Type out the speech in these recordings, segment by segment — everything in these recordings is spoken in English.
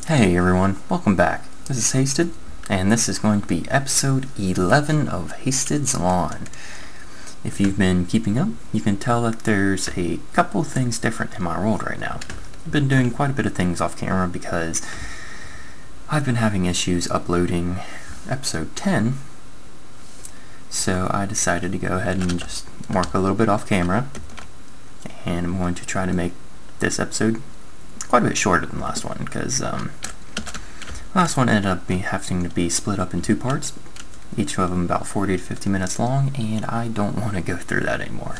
Hey everyone, welcome back. This is Hasted, and this is going to be episode 11 of Hasted's Lawn. If you've been keeping up, you can tell that there's a couple things different in my world right now. I've been doing quite a bit of things off camera because I've been having issues uploading episode 10, so I decided to go ahead and just work a little bit off camera, and I'm going to try to make this episode quite a bit shorter than the last one, because last one ended up having to be split up in two parts, each of them about 40 to 50 minutes long, and I don't want to go through that anymore.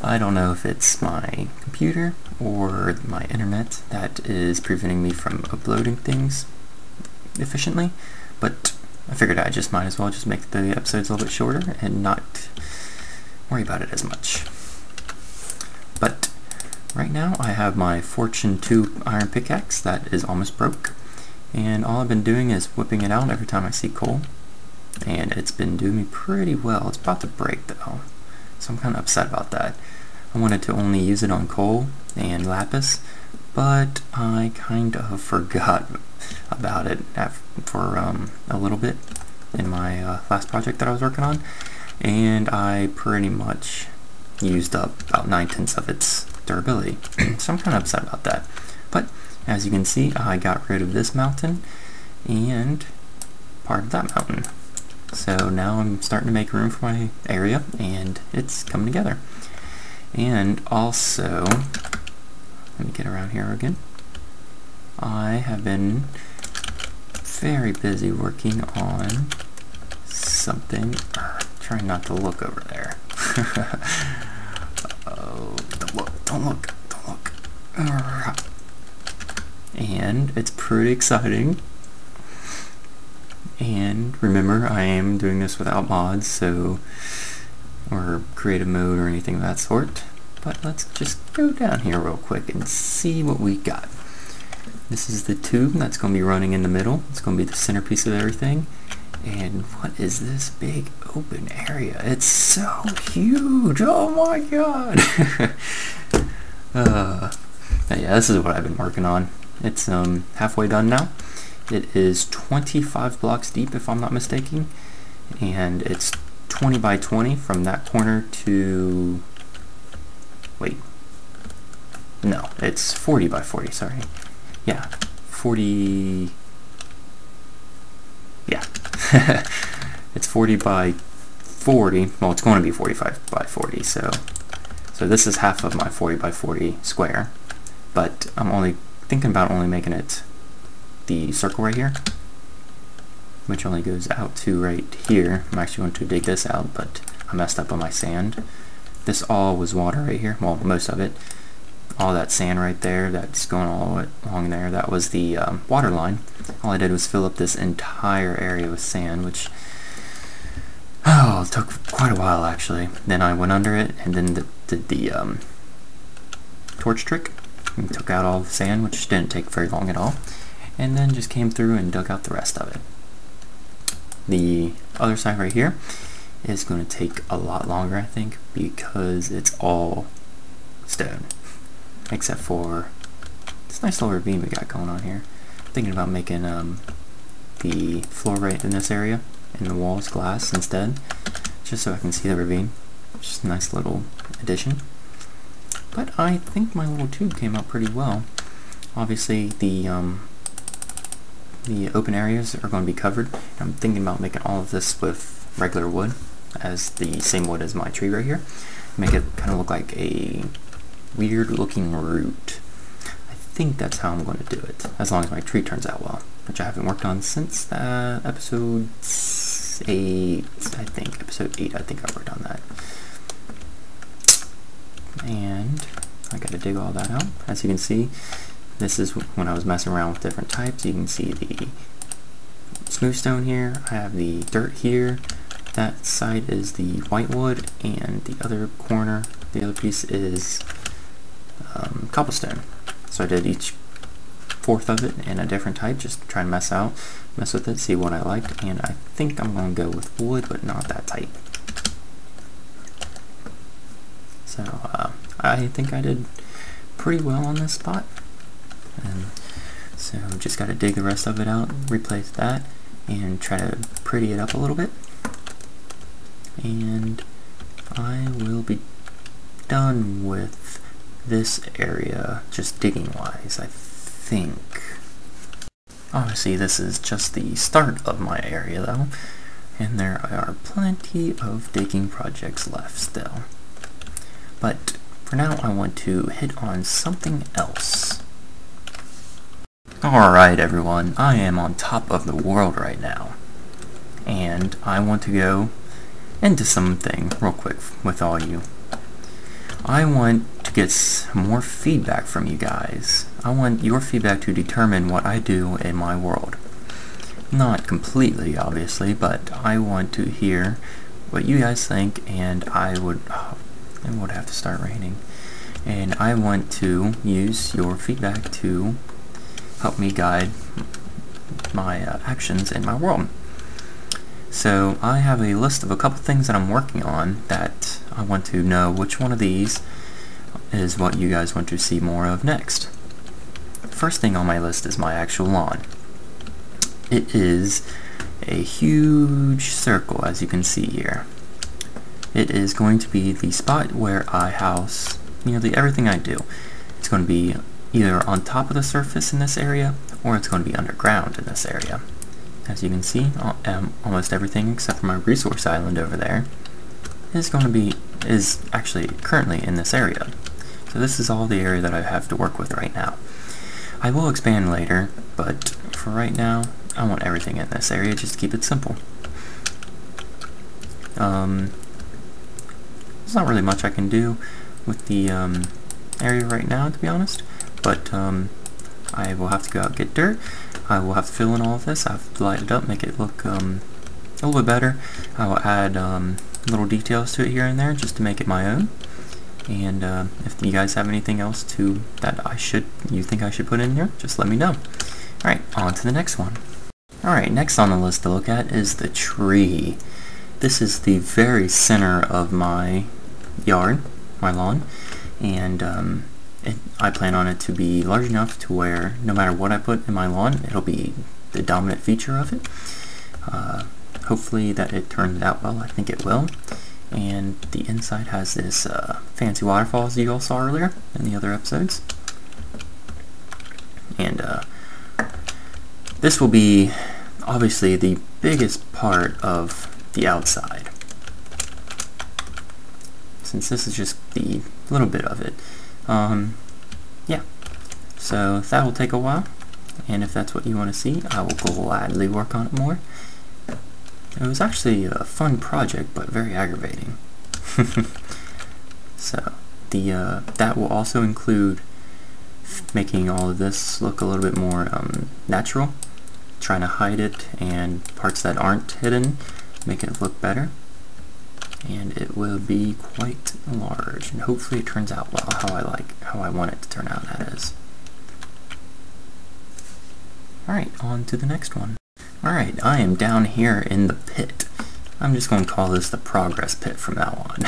I don't know if it's my computer or my internet that is preventing me from uploading things efficiently, but I figured I just might as well just make the episodes a little bit shorter and not worry about it as much. But right now I have my Fortune 2 iron pickaxe that is almost broke, and all I've been doing is whipping it out every time I see coal, and it's been doing me pretty well. It's about to break though, so I'm kind of upset about that. I wanted to only use it on coal and lapis, but I kind of forgot about it for a little bit in my last project that I was working on, and I pretty much used up about 9/10 of its durability. So I'm kind of upset about that. But as you can see, I got rid of this mountain and part of that mountain. So now I'm starting to make room for my area, and it's coming together. And also, let me get around here again. I have been very busy working on something. Trying not to look over there. Oh, don't look. And it's pretty exciting. And remember, I am doing this without mods, or creative mode or anything of that sort. But let's just go down here real quick and see what we got. This is the tube that's going to be running in the middle. It's going to be the centerpiece of everything. And what is this big open area? It's so huge! Oh my god! Yeah, this is what I've been working on. It's halfway done now. It is 25 blocks deep, if I'm not mistaken, and it's 20 by 20 from that corner to... wait. No, it's 40 by 40, sorry. Yeah, 40... yeah. It's 40 by 40. Well, it's going to be 45 by 40, so this is half of my 40 by 40 square, but I'm only thinking about only making it the circle right here, which only goes out to right here. I'm actually going to dig this out, but I messed up on my sand. This all was water right here, well, most of it. All that sand right there that's going all along there, that was the water line. All I did was fill up this entire area with sand, which it took quite a while actually. Then I went under it and then did the torch trick and took out all the sand, which didn't take very long at all, and then just came through and dug out the rest of it. The other side right here is going to take a lot longer, I think, because it's all stone, except for this nice little ravine we got going on here. I'm thinking about making the floor right in this area and the walls glass instead, just so I can see the ravine. Just a nice little addition. But I think my little tube came out pretty well. Obviously the open areas are going to be covered. I'm thinking about making all of this with regular wood, as the same wood as my tree right here. Make it kind of look like a weird looking root. I think that's how I'm going to do it, as long as my tree turns out well, which I haven't worked on since episode 8, I think. Episode 8, I think I worked on that. And I gotta dig all that out. As you can see, this is when I was messing around with different types. You can see the smooth stone here, I have the dirt here, that side is the white wood, and the other corner, the other piece is cobblestone. So I did each fourth of it in a different type, just to try and mess with it, see what I liked, and I think I'm going to go with wood, but not that type. So I think I did pretty well on this spot. And So just got to dig the rest of it out, replace that, and try to pretty it up a little bit. And I will be done with this area, just digging wise, I think. Obviously this is just the start of my area though, and there are plenty of digging projects left still. But for now I want to hit on something else. Alright everyone, I am on top of the world right now, and I want to go into something real quick with all you. I want to get some more feedback from you guys. I want your feedback to determine what I do in my world. Not completely, obviously, but I want to hear what you guys think, and it would have to start raining. And I want to use your feedback to help me guide my actions in my world. So I have a list of a couple things that I'm working on that I want to know which one of these is what you guys want to see more of next. The first thing on my list is my actual lawn. It is a huge circle, as you can see here. It is going to be the spot where I house nearly everything I do. It's going to be either on top of the surface in this area, or it's going to be underground in this area. As you can see, almost everything except for my resource island over there is actually currently in this area. So this is all the area that I have to work with right now. I will expand later, but for right now, I want everything in this area just to keep it simple. There's not really much I can do with the area right now, to be honest, but I will have to go out and get dirt. I will have to fill in all of this. I have to light it up, make it look a little bit better. I will add little details to it here and there just to make it my own. And if you guys have anything else that you think I should put in here, just let me know. Alright, on to the next one. Alright, next on the list to look at is the tree. This is the very center of my yard, my lawn, and I plan on it to be large enough to where no matter what I put in my lawn, it'll be the dominant feature of it. Hopefully that it turns out well. I think it will. And the inside has this fancy waterfalls you all saw earlier in the other episodes. And this will be obviously the biggest part of the outside, since this is just the little bit of it. Yeah, so that will take a while, and if that's what you want to see, I will gladly work on it more. It was actually a fun project, but very aggravating. So that will also include making all of this look a little bit more natural, trying to hide it, and parts that aren't hidden, make it look better. And it will be quite large, and hopefully it turns out well how I want it to turn out, that is. Alright, on to the next one. Alright, I am down here in the pit. I'm just going to call this the progress pit from now on.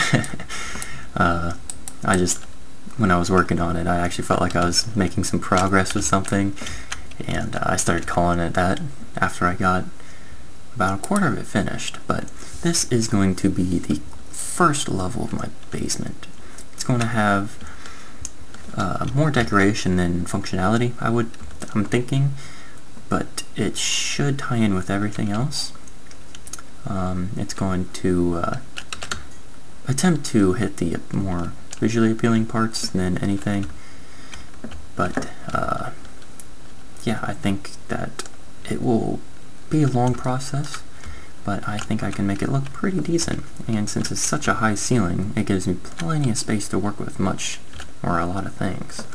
When I was working on it, I actually felt like I was making some progress with something, and I started calling it that after I got about a quarter of it finished. But this is going to be the first level of my basement. It's going to have more decoration than functionality, I'm thinking, but it should tie in with everything else. It's going to attempt to hit the more visually appealing parts than anything, but yeah, I think that it will be a long process, but I think I can make it look pretty decent. And since it's such a high ceiling, it gives me plenty of space to work with a lot of things.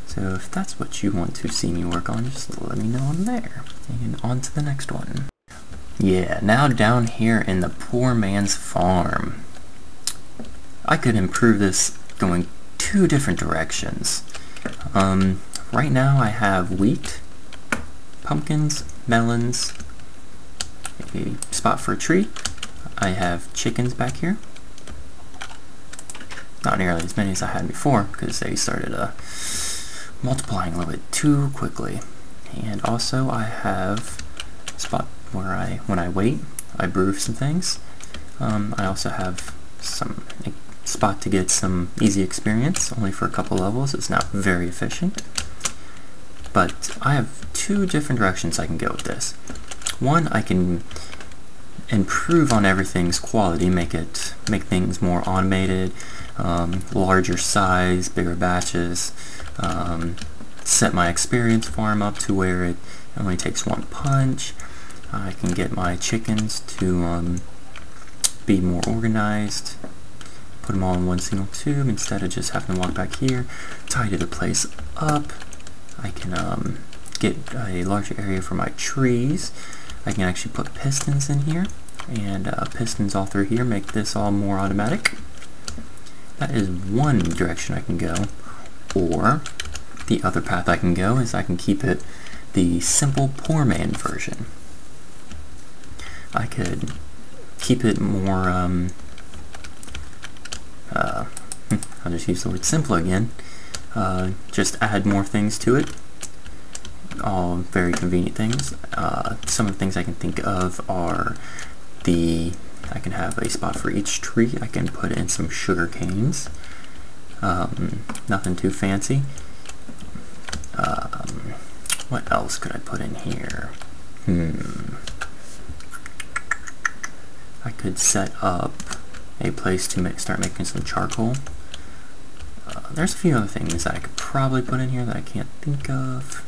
So if that's what you want to see me work on, just let me know I'm there. And on to the next one. Yeah, now down here in the poor man's farm. I could improve this going two different directions. Right now I have wheat, pumpkins, melons, a spot for a tree. I have chickens back here. Not nearly as many as I had before, because they started multiplying a little bit too quickly. And also I have a spot where when I wait, I brew some things. I also have a spot to get some easy experience, only for a couple levels. It's not very efficient. But I have two different directions I can go with this. One, I can improve on everything's quality, make things more automated, larger size, bigger batches, set my experience farm up to where it only takes one punch. I can get my chickens to be more organized, put them all in one single tube instead of just having to walk back here, tidy the place up. I can get a larger area for my trees. I can actually put pistons in here, and pistons all through here make this all more automatic. That is one direction I can go. Or the other path I can go is I can keep it the simple poor man version. I could keep it more, I'll just use the word simple again, just add more things to it, all very convenient things. Some of the things I can think of are I can have a spot for each tree. I can put in some sugar canes, nothing too fancy. What else could I put in here? I could set up a place to start making some charcoal. There's a few other things that I could probably put in here that I can't think of.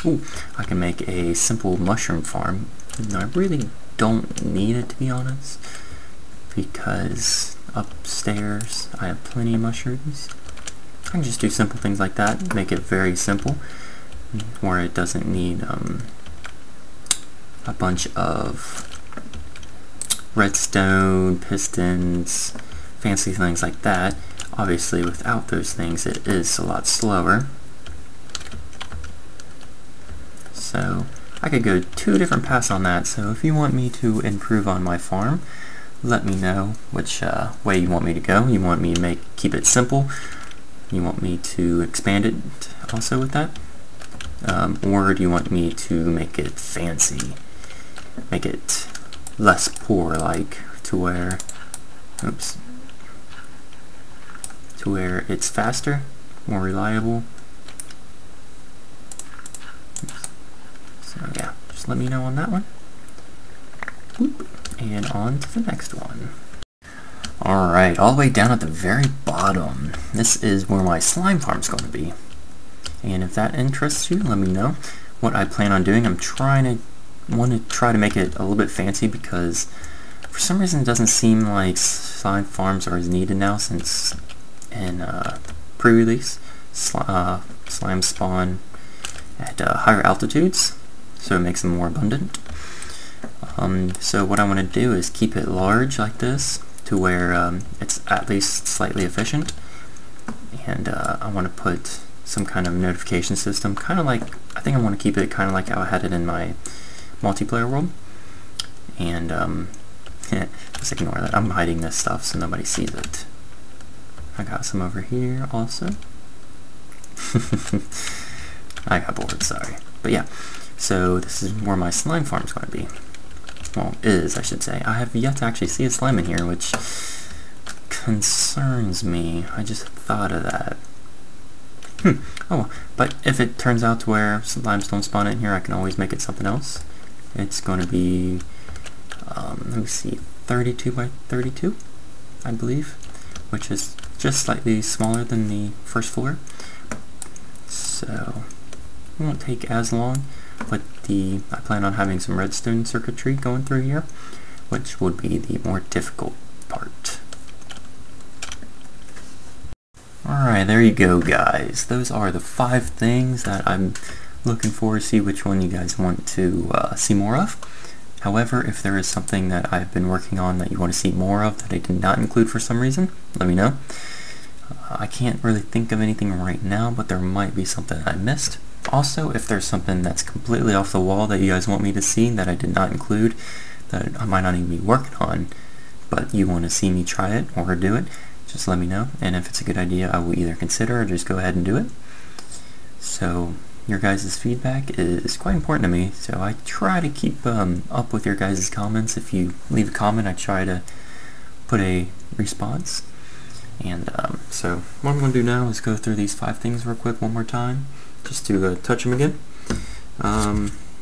Ooh, I can make a simple mushroom farm. No, I really don't need it, to be honest, because upstairs I have plenty of mushrooms. I can just do simple things like that, make it very simple, where it doesn't need a bunch of redstone, pistons, fancy things like that. Obviously, without those things, it is a lot slower. So I could go two different paths on that. So if you want me to improve on my farm, let me know which way you want me to go. You want me to keep it simple? You want me to expand it also with that? Or do you want me to make it fancy? Make it less poor, like to where it's faster, more reliable. So yeah, just let me know on that one. Boop. And on to the next one. Alright, all the way down at the very bottom, this is where my slime farm is going to be. And if that interests you, let me know. What I plan on doing, want to try to make it a little bit fancy, because for some reason it doesn't seem like slime farms are as needed now, since in pre-release slime spawn at higher altitudes, so it makes them more abundant. So what I want to do is keep it large like this, to where it's at least slightly efficient, and I want to put some kind of notification system, kind of like, I think I want to keep it kind of like how I had it in my multiplayer world. And just ignore that, I'm hiding this stuff so nobody sees it. I got some over here also. I got bored, sorry. But yeah, so this is where my slime farm is going to be. Well, I should say. I have yet to actually see a slime in here, which concerns me. I just thought of that. Oh, but if it turns out to where slimes don't spawn in here, I can always make it something else. It's going to be, let me see, 32 by 32, I believe, which is just slightly smaller than the first floor. So it won't take as long, but I plan on having some redstone circuitry going through here, which would be the more difficult part. Alright, there you go, guys. Those are the 5 things that I'm looking for to see which one you guys want to see more of. However, if there is something that I've been working on that you want to see more of that I did not include for some reason, let me know. I can't really think of anything right now, but there might be something I missed. Also, if there's something that's completely off the wall that you guys want me to see that I did not include, that I might not even be working on, but you want to see me try it or do it, just let me know. And if it's a good idea, I will either consider or just go ahead and do it. So your guys' feedback is quite important to me, so I try to keep up with your guys' comments. If you leave a comment, I try to put a response. And so what I'm going to do now is go through these 5 things real quick one more time, just to touch them again.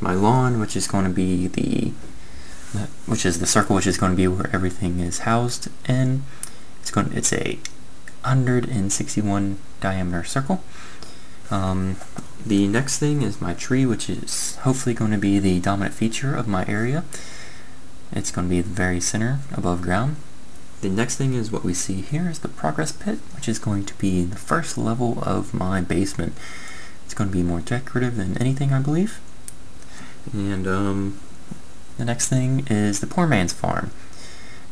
My lawn, which is going to be the circle, which is going to be where everything is housed in. It's a 161 diameter circle. The next thing is my tree, which is hopefully going to be the dominant feature of my area. It's going to be the very center above ground. The next thing is what we see here is the progress pit, which is going to be the first level of my basement. It's going to be more decorative than anything, I believe. And the next thing is the poor man's farm.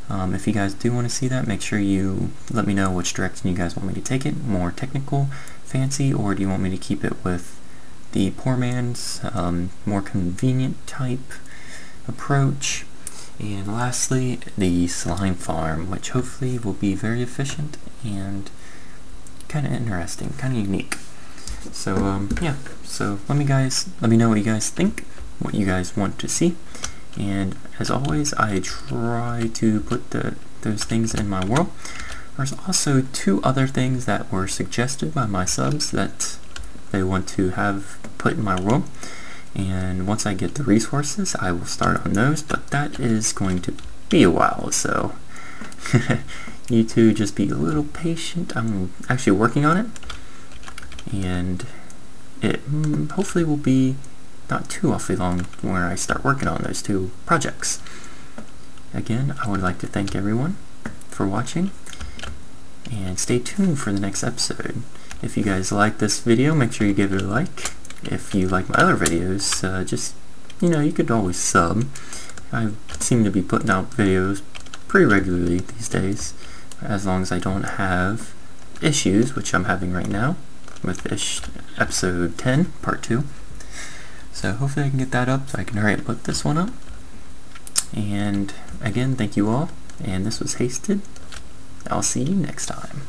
If you guys do want to see that, make sure you let me know which direction you guys want me to take it. More technical, fancy, or do you want me to keep it with the poor man's more convenient type approach? And lastly, the slime farm, which hopefully will be very efficient and kind of interesting, kind of unique. So yeah, so let me know what you guys think, what you guys want to see. And as always, I try to put those things in my world. There's also 2 other things that were suggested by my subs that they want to have put in my world. And once I get the resources, I will start on those, but that is going to be a while, so you two just be a little patient. I'm actually working on it, and it hopefully will be not too awfully long where I start working on those 2 projects. Again, I would like to thank everyone for watching, and stay tuned for the next episode. If you guys like this video, make sure you give it a like. If you like my other videos, just, you could always sub. I seem to be putting out videos pretty regularly these days, as long as I don't have issues, which I'm having right now with episode 10, part 2. So hopefully I can get that up so I can hurry and put this one up. And again, thank you all, and this was Hasted. I'll see you next time.